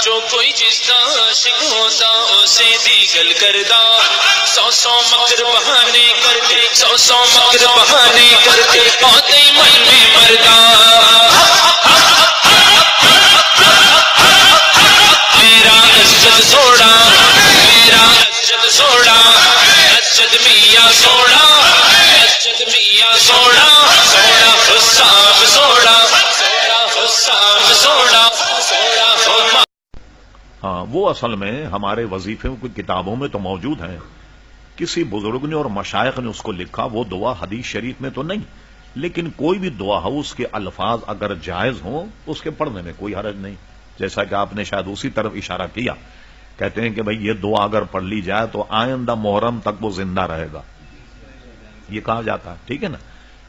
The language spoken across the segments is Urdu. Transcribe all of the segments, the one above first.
جو کوئی جس دا عاشق ہوندا اسے دیگل کردا سو سو مکر بہانے کر کے سو سو مکر بہانے کر کے آتے من میں مردا میرا اسجد سوڑا میرا اسجد سوڑا اسجد میاں سوڑا اسجد میاں سوڑا سوڑا حساب سوڑا سوڑا حساب سوڑا سوڑا. ہاں وہ اصل میں ہمارے وظیفے کی کتابوں میں تو موجود ہیں. کسی بزرگ نے اور مشائخ نے اس کو لکھا. وہ دعا حدیث شریف میں تو نہیں، لیکن کوئی بھی دعا ہو اس کے الفاظ اگر جائز ہوں اس کے پڑھنے میں کوئی حرج نہیں. جیسا کہ آپ نے شاید اسی طرف اشارہ کیا. کہتے ہیں کہ بھئی یہ دعا اگر پڑھ لی جائے تو آئندہ محرم تک وہ زندہ رہے گا، یہ کہا جاتا ہے، ٹھیک ہے نا.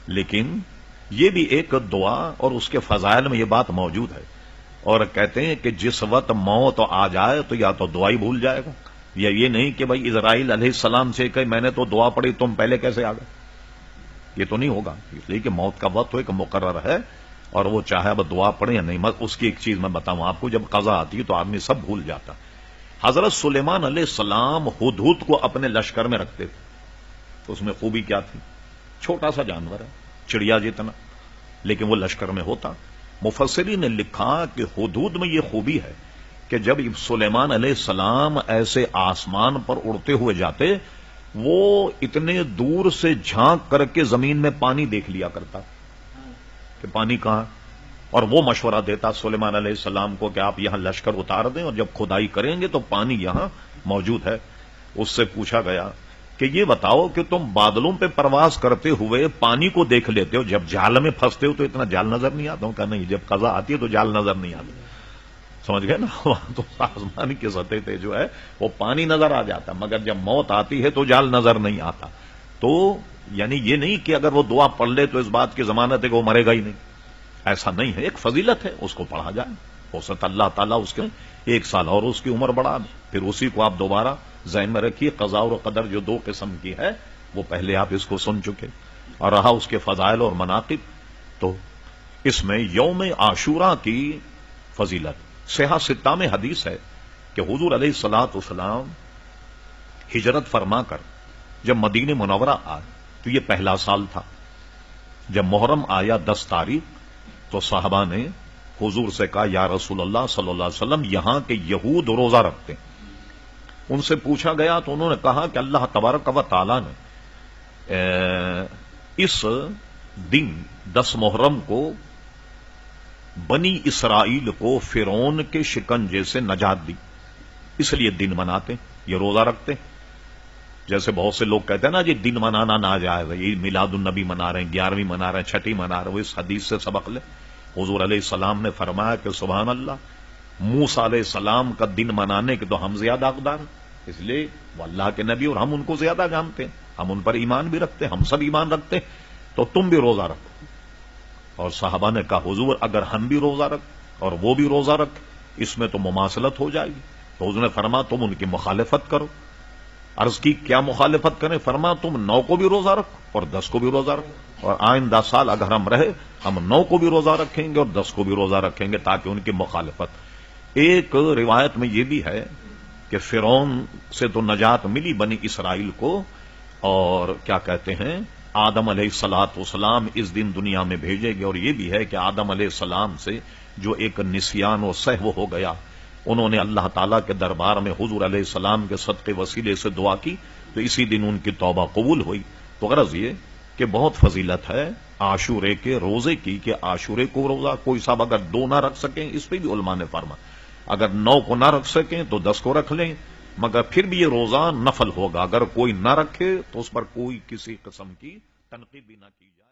لیکن یہ بھی ایک دعا اور اس کے فضائل میں یہ بات موجود ہے. اور کہتے ہیں کہ جس وقت موت آ جائے تو یا تو دعا ہی بھول جائے گا، یا یہ نہیں کہ بھئی اسرائیل علیہ السلام سے کہ میں نے تو دعا پڑھی تم پہلے کیسے آ گئے. یہ تو نہیں ہوگا، اس لیے کہ موت کا وقت تو ایک مقرر ہے اور وہ چاہے اب دعا پڑھے یا نہیں. اس کی ایک چیز میں بتاؤں آپ کو، جب قضا آتی ہے تو آدمی سب بھول جاتا. حضرت سلیمان علیہ السلام ہدہد کو اپنے لشکر میں رکھتے تھے. اس میں خوبی کیا تھی؟ چھوٹا سا جانور ہے، چڑیا جتنا، لیکن وہ لشکر میں ہوتا. مفسرین نے لکھا کہ ہدہد میں یہ خوبی ہے کہ جب سلیمان علیہ السلام ایسے آسمان پر اڑتے ہوئے جاتے وہ اتنے دور سے جھانک کر کے زمین میں پانی دیکھ لیا کرتا کہ پانی کہاں، اور وہ مشورہ دیتا سلیمان علیہ السلام کو کہ آپ یہاں لشکر اتار دیں اور جب کھدائی کریں گے تو پانی یہاں موجود ہے. اس سے پوچھا گیا کہ یہ بتاؤ کہ تم بادلوں پہ پرواز کرتے ہوئے پانی کو دیکھ لیتے ہو، جب جال میں پھنستے ہو تو اتنا جال نظر نہیں آتا. کہ نہیں، جب قضا آتی ہے تو جال نظر نہیں آتا. سمجھ گئے نا. وہاں تو آسمان کی سطح پہ جو ہے وہ پانی نظر آ جاتا، مگر جب موت آتی ہے تو جال نظر نہیں آتا. تو یعنی یہ نہیں کہ اگر وہ دعا پڑھ لے تو اس بات کی ضمانت ہے کہ وہ مرے گا ہی نہیں، ایسا نہیں ہے. ایک فضیلت ہے، اس کو پڑھا جائے. ہو سکتا اللہ تعالیٰ اس کے 1 سال اور اس کی عمر بڑھا دے. پھر اسی کو آپ دوبارہ ذہن میں رکھیے. قضاء اور قدر جو 2 قسم کی ہے وہ پہلے آپ اس کو سن چکے. اور رہا اس کے فضائل اور مناقب، تو اس میں یوم عاشوراء کی فضیلت صحیح 6 میں حدیث ہے کہ حضور علیہ الصلوۃ والسلام ہجرت فرما کر جب مدینہ منورہ آئے تو یہ پہلا سال تھا. جب محرم آیا 10 تاریخ تو صحابہ نے حضور سے کہا یا رسول اللہ صلی اللہ علیہ وسلم یہاں کے یہود روزہ رکھتے ہیں. ان سے پوچھا گیا تو انہوں نے کہا کہ اللہ تبارک و تعالی نے اس دن 10 محرم کو بنی اسرائیل کو فرعون کے شکنجے سے نجات دی، اس لیے دن مناتے، یہ روزہ رکھتے. جیسے بہت سے لوگ کہتے ہیں نا جی دن منانا ناجائز ہے، یہ میلاد النبی منا رہے ہیں، 11ویں منا رہے ہیں، 6ٹھی منا رہے ہیں. وہ اس حدیث سے سبق لے. حضور علیہ السلام نے فرمایا کہ سبحان اللہ، موسیٰ علیہ السلام کا دن منانے کے تو ہم زیادہ حقدار ہیں، اس لیے وہ اللہ کے نبی اور ہم ان کو زیادہ جانتے ہیں، ہم ان پر ایمان بھی رکھتے ہیں، ہم سب ایمان رکھتے ہیں، تو تم بھی روزہ رکھو. اور صحابہ نے کہا حضور اگر ہم بھی روزہ رکھ اور وہ بھی روزہ رکھ اس میں تو مماثلت ہو جائے گی. تو حضور نے فرمایا تم ان کی مخالفت کرو. عرض کی کیا مخالفت کریں؟ فرمایا تم 9 کو بھی روزہ رکھو اور 10 کو بھی روزہ رکھو، اور آئندہ سال اگر ہم رہے ہم 9 کو بھی روزہ رکھیں گے اور 10 کو بھی روزہ رکھیں گے تاکہ ان کی مخالفت. ایک روایت میں یہ بھی ہے کہ فرعون سے تو نجات ملی بنی اسرائیل کو، اور کیا کہتے ہیں آدم علیہ الصلوۃ والسلام اس دن دنیا میں بھیجے گئے. اور یہ بھی ہے کہ آدم علیہ السلام سے جو ایک نسیان و سہو ہو گیا، انہوں نے اللہ تعالیٰ کے دربار میں حضور علیہ السلام کے صدقے وسیلے سے دعا کی تو اسی دن ان کی توبہ قبول ہوئی. تو غرض یہ کہ بہت فضیلت ہے عاشورے کے روزے کی، کہ عاشورے کو روزہ کوئی صاحب اگر 2 نہ رکھ سکیں، اس پہ بھی علماء نے فرمایا اگر 9 کو نہ رکھ سکیں تو 10 کو رکھ لیں، مگر پھر بھی یہ روزہ نفل ہوگا. اگر کوئی نہ رکھے تو اس پر کوئی کسی قسم کی تنقید بھی نہ کی جائے.